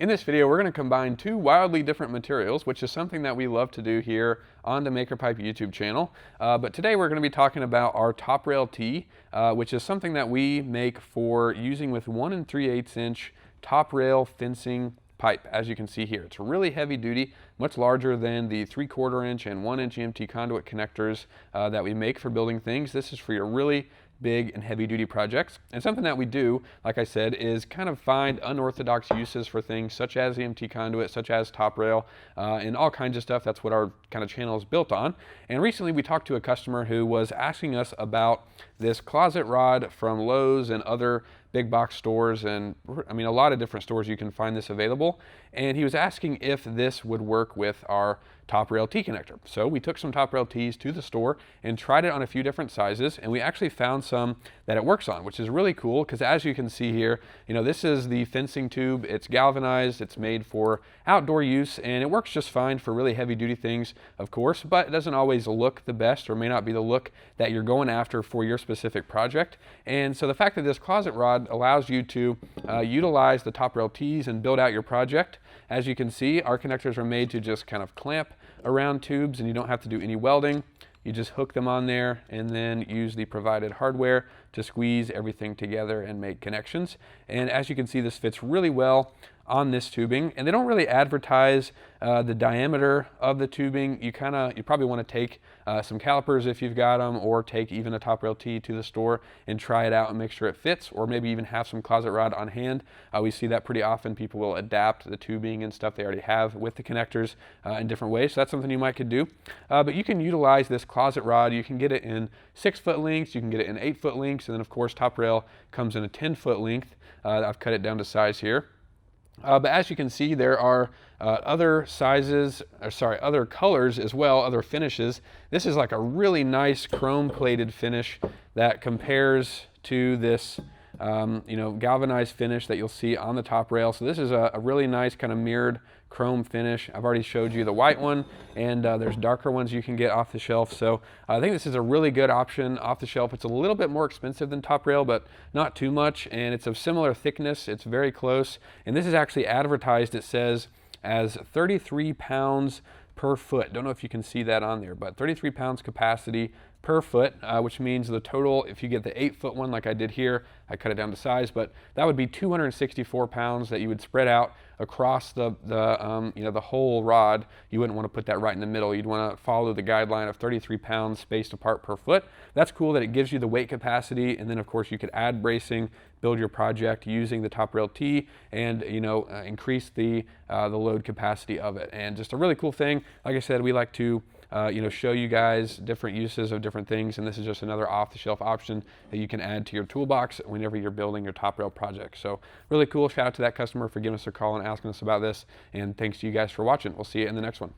In this video, we're going to combine two wildly different materials, which is something that we love to do here on the MakerPipe YouTube channel. But today we're going to be talking about our top rail tee, which is something that we make for using with 1 3/8 inch top rail fencing pipe, as you can see here. It's really heavy duty, much larger than the 3/4 inch and 1 inch EMT conduit connectors that we make for building things. This is for your really big and heavy duty projects. And something that we do, like I said, is kind of find unorthodox uses for things such as EMT conduit, such as top rail, and all kinds of stuff. That's what our kind of channel is built on. And recently we talked to a customer who was asking us about this closet rod from Lowe's and other big box stores, and I mean a lot of different stores you can find this available. And he was asking if this would work with our top rail T connector. So we took some top rail T's to the store and tried it on a few different sizes, and we actually found some that it works on, which is really cool because as you can see here, you know, this is the fencing tube. It's galvanized, it's made for outdoor use, and it works just fine for really heavy duty things, of course, but it doesn't always look the best or may not be the look that you're going after for your specific project. And so the fact that this closet rod allows you to utilize the top rail T's and build out your project. As you can see, our connectors are made to just kind of clamp around tubes and you don't have to do any welding. You just hook them on there and then use the provided hardware to squeeze everything together and make connections. And as you can see, this fits really well on this tubing, and they don't really advertise the diameter of the tubing. You probably want to take some calipers if you've got them, or take even a top rail T to the store and try it out and make sure it fits, or maybe even have some closet rod on hand. We see that pretty often. People will adapt the tubing and stuff they already have with the connectors in different ways, so that's something you might could do. But you can utilize this closet rod. You can get it in 6-foot lengths, you can get it in 8-foot lengths, and then of course top rail comes in a 10-foot length. I've cut it down to size here. But as you can see, there are other sizes, other colors as well, other finishes. This is like a really nice chrome plated finish that compares to this galvanized finish that you'll see on the top rail. So this is a really nice kind of mirrored chrome finish. I've already showed you the white one, and there's darker ones you can get off the shelf. So I think this is a really good option off the shelf. It's a little bit more expensive than top rail, but not too much, and it's of similar thickness. It's very close, and this is actually advertised, it says, as 33 pounds per foot. Don't know if you can see that on there, but 33 pounds capacity per foot, which means the total, if you get the 8-foot one like I did here, I cut it down to size, but that would be 264 pounds that you would spread out across the whole rod. You wouldn't want to put that right in the middle. You'd want to follow the guideline of 33 pounds spaced apart per foot. That's cool that it gives you the weight capacity, and then of course you could add bracing, build your project using the top rail T, and increase the load capacity of it. And just a really cool thing. Like I said, we like to show you guys different uses of different things, and this is just another off-the-shelf option that you can add to your toolbox whenever you're building your top rail project. So really cool. Shout out to that customer for giving us a call and asking us about this, and thanks to you guys for watching. We'll see you in the next one.